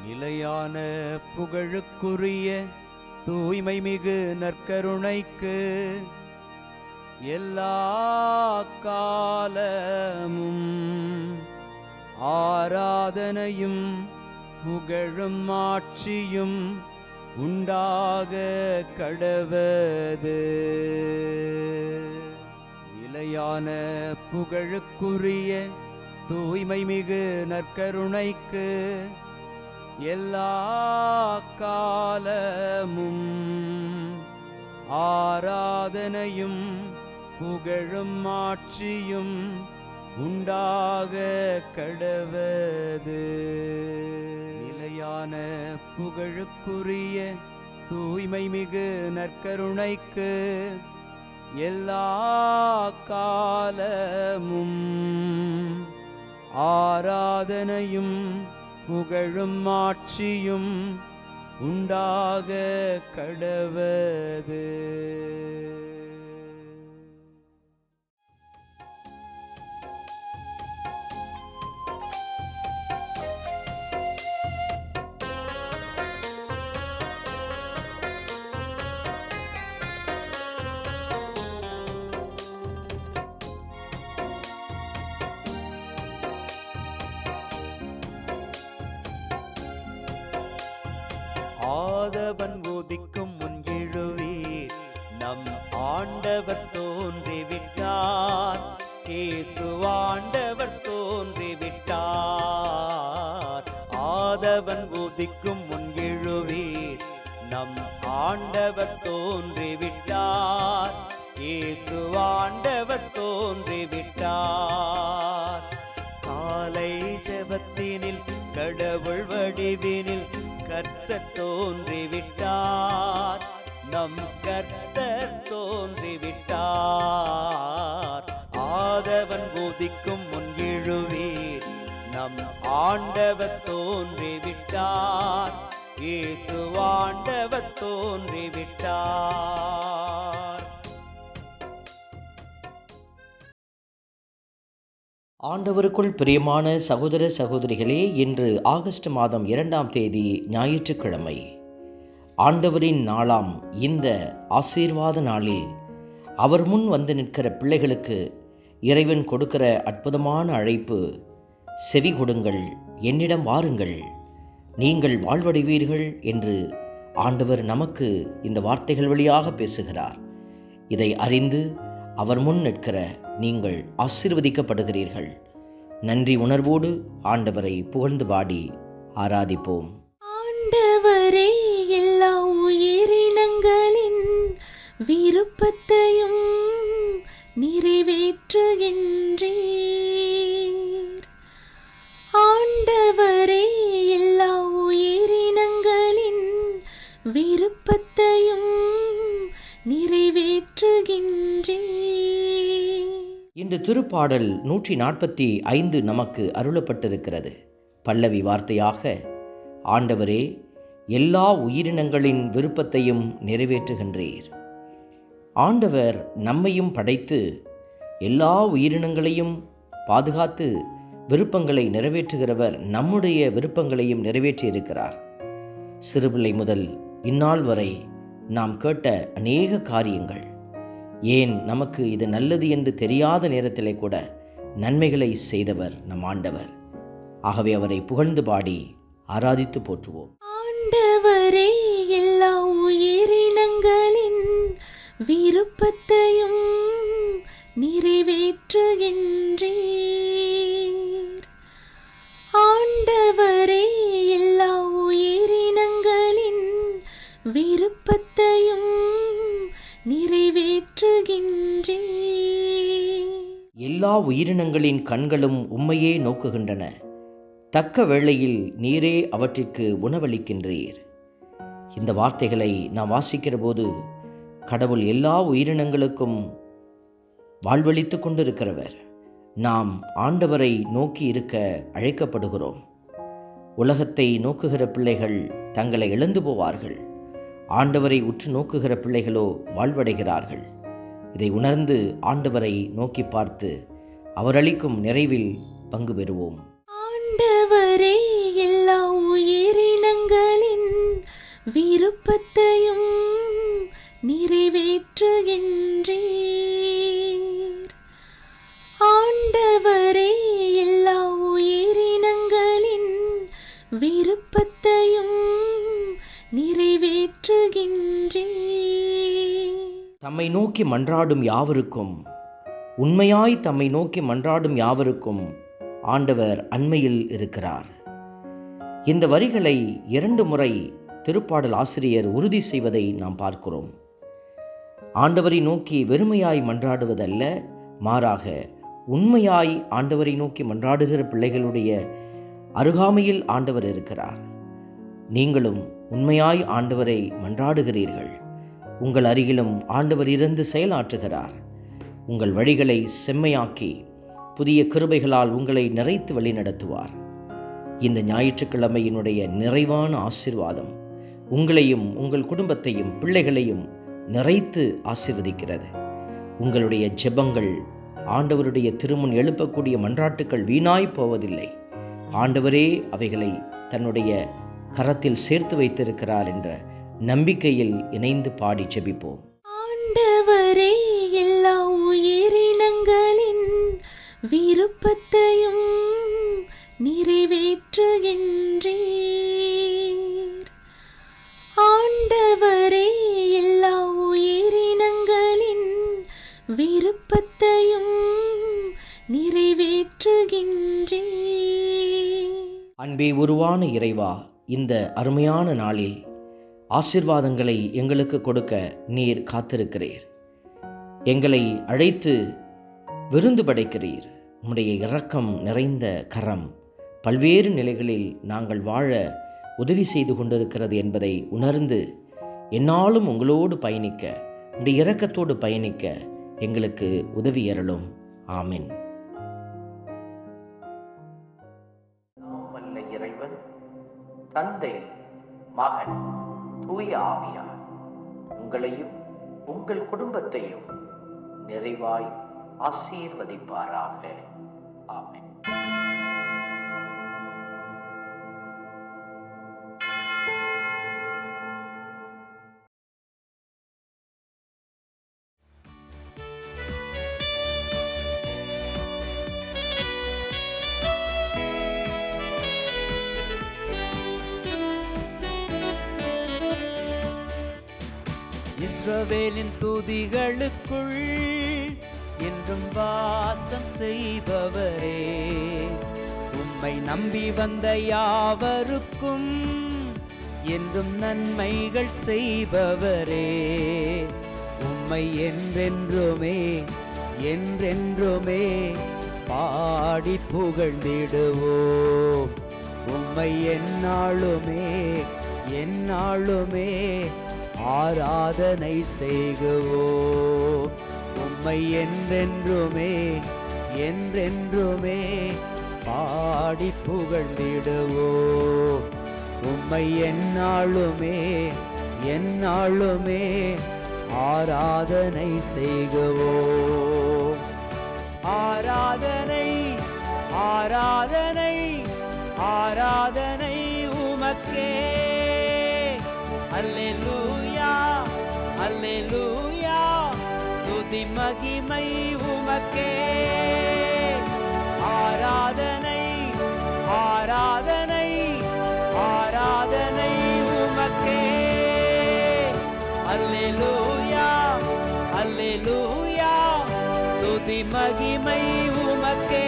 நிலையான புகழுக்குரிய தூய்மை மிகு நற்கருணைக்கு எல்லா காலமும் ஆராதனையும் புகழும் ஆட்சியும் உண்டாக கடவது. நிலையான புகழுக்குரிய தூய்மை மிகு நற்கருணைக்கு எல்லா காலமும் ஆராதனையும் புகழும் ஆட்சியும் உண்டாக கடவது. நிலையான புகழுக்குரிய தூய்மை மிகு நற்கருணைக்கு எல்லா காலமும் ஆராதனையும் புகழும் ஆட்சியும் உண்டாக கடவது. ஆதவன் உதிக்கும் முன் எழுவீர், நம் ஆண்டவர் தோன்றிவிட்டார். இயேசு ஆண்டவர் தோன்றிவிட்டார். ஆதவன் உதிக்கும் முன் எழுவீர், நம் ஆண்டவர் தோன்றிவிட்டார். இயேசு ஆண்டவர் தோன்றிவிட்டார். காலை ஜெபத்தினில் கடவுள் வடிவினில் கர்த்தர் தோன்றிவிட்டார். நம் கர்த்தர் தோன்றிவிட்டார். ஆதவன் உதிக்கும் முன் எழுவீர், நம் ஆண்டவர் தோன்றிவிட்டார். இயேசு ஆண்டவர் தோன்றிவிட்டார். ஆண்டவருக்குள் பிரியமான சகோதர சகோதரிகளே, இன்று ஆகஸ்ட் மாதம் 2ஆம் தேதி ஞாயிற்றுக்கிழமை. ஆண்டவரின் நாளாம் இந்த ஆசீர்வாத நாளில் அவர் முன் வந்து நிற்கிற பிள்ளைகளுக்கு இறைவன் கொடுக்கிற அற்புதமான அழைப்பு, செவி கொடுங்கள், என்னிடம் வாருங்கள், நீங்கள் வாழ்வடைவீர்கள் என்று ஆண்டவர் நமக்கு இந்த வார்த்தைகள் வழியாக பேசுகிறார். இதை அறிந்து அவர் முன் நிற்கிற நீங்கள் ஆசீர்வதிக்கப்படுகிறீர்கள். நன்றி உணர்வோடு ஆண்டவரை புகழ்ந்து பாடி ஆராதிப்போம். ஆண்டவரே, எல்லா உயிரினங்களின் விருப்பத்தையும் நிறைவேற்றுகின்றீர். ஆண்டவரே, எல்லா உயிரினங்களின் விருப்பத்தையும் நிறைவேற்றுகின்றீர். இன்று திருப்பாடல் 145 நமக்கு அருளப்பட்டிருக்கிறது. பல்லவி வார்த்தையாக, ஆண்டவரே, எல்லா உயிரினங்களின் விருப்பத்தையும் நிறைவேற்றுகின்றீர். ஆண்டவர் நம்மையும் படைத்து எல்லா உயிரினங்களையும் பாதுகாத்து விருப்பங்களை நிறைவேற்றுகிறவர் நம்முடைய விருப்பங்களையும் நிறைவேற்றியிருக்கிறார். சிறுபிள்ளை முதல் இந்நாள் வரை நாம் கேட்ட அநேக காரியங்கள், ஏன் நமக்கு இது நல்லது என்று தெரியாத நேரத்திலே கூட நன்மைகளை செய்தவர் நம் ஆண்டவர். ஆகவே அவரை புகழ்ந்து பாடி ஆராதித்து போற்றுவோம். ஆண்டவரே, எல்லா உயிரினங்களின் விருப்பத்தையும் நிறைவேற்றுகின்றீர். ஆண்டவரே, எல்லா உயிரினங்களின் விருப்பத்தையும் நிறைவேற்றுகின்றீர். எல்லா உயிரினங்களின் கண்களும் உம்மையே நோக்குகின்றன. தக்க வேளையில் நீரே அவற்றிற்கு உணவளிக்கின்றீர். இந்த வார்த்தைகளை நாம் வாசிக்கிற போது கடவுள் எல்லா உயிரினங்களுக்கும் வாழ்வளித்து கொண்டிருக்கிறவர். நாம் ஆண்டவரை நோக்கி இருக்க அழைக்கப்படுகிறோம். உலகத்தை நோக்குகிற பிள்ளைகள் தங்களை இழந்து போவார்கள். ஆண்டவரை உற்று நோக்குகிற பிள்ளைகளோ வாழ்வடைகிறார்கள். இதை உணர்ந்து ஆண்டவரை நோக்கி பார்த்து அவர் அளிக்கும் நிறைவில் பங்கு பெறுவோம். ஆண்டவரே, எல்லா உயிரின தம்மை நோக்கி மன்றாடும் யாவருக்கும், உண்மையாய் தம்மை நோக்கி மன்றாடும் யாவருக்கும் ஆண்டவர் அண்மையில் இருக்கிறார். இந்த வரிகளை 2 முறை திருப்பாடல் ஆசிரியர் உறுதி செய்வதை நாம் பார்க்கிறோம். ஆண்டவரை நோக்கி வெறுமையாய் மன்றாடுவதல்ல, மாறாக உண்மையாய் ஆண்டவரை நோக்கி மன்றாடுகிற பிள்ளைகளுடைய அருகாமையில் ஆண்டவர் இருக்கிறார். நீங்களும் உண்மையாய் ஆண்டவரை மன்றாடுகிறீர்கள். உங்கள் அருகிலும் ஆண்டவர் இருந்து செயலாற்றுகிறார். உங்கள் வழிகளை செம்மையாக்கி புதிய கிருபைகளால் உங்களை நிறைத்து வழிநடத்துவார். இந்த ஞாயிற்றுக்கிழமையினுடைய நிறைவான ஆசீர்வாதம் உங்களையும் உங்கள் குடும்பத்தையும் பிள்ளைகளையும் நிறைத்து ஆசீர்வதிக்கிறது. உங்களுடைய ஜெபங்கள், ஆண்டவருடைய திருமுன் எழுப்பக்கூடிய மன்றாட்டுக்கள் வீணாய் போவதில்லை. ஆண்டவரே அவைகளை தன்னுடைய கரத்தில் சேர்த்து வைத்திருக்கிறார் என்ற நம்பிக்கையில் இணைந்து பாடி ஜெபிப்போம். ஆண்டவரே எல்லா உயிரினங்களின் விருப்பத்தையும் நிறைவேற்றுகின்றீர். ஆண்டவரே எல்லா உயிரினங்களின் விருப்பத்தையும் நிறைவேற்றுகின்றீர். அன்பே உருவான இறைவா, இந்த அருமையான நாளில் ஆசீர்வாதங்களை எங்களுக்கு கொடுக்க நீர் காத்திருக்கிறீர். எங்களை அழைத்து விருந்து படைக்கிறீர். உம்முடைய இரக்கம் நிறைந்த கரம் பல்வேறு நிலைகளில் நாங்கள் வாழ உதவி செய்து கொண்டிருக்கிறது என்பதை உணர்ந்து என்னாலும் உங்களோடு பயணிக்க, உம்முடைய இரக்கத்தோடு பயணிக்க எங்களுக்கு உதவி அருளும். ஆமென். வல்ல இறைவன், தந்தை, மகன், தூய ஆவியார் உங்களையும் உங்கள் குடும்பத்தையும் நிறைவாய் ஆசீர்வதிப்பாராக. ஆமென். இஸ்ரவேலின் துதிகளுக்குள் என்றும் வாசம் செய்பவரே, உம்மை நம்பி வந்த யாவருக்கும் என்றும் நன்மைகள் செய்பவரே, உம்மை என்றென்றுமே என்றென்றுமே பாடி புகழ்ந்திடுவோம். உம்மை எந்நாளுமே எந்நாளுமே ஆராதனை செய்குவோம். உம்மை என்றென்றுமே என்றென்றுமே பாடி புகழ்ந்திடுவோம். உம்மை எந்நாளுமே எந்நாளுமே ஆராதனை செய்குவோம். ஆராதனை ஆராதனை ஆராதனை உமக்கே. அல்லேலூயா அல்லேலூயா, துதி மகிமை உமக்கே. ஆராதனை ஆராதனை ஆராதனை உமக்கே. அல்லேலூயா அல்லேலூயா, துதி மகிமை உமக்கே.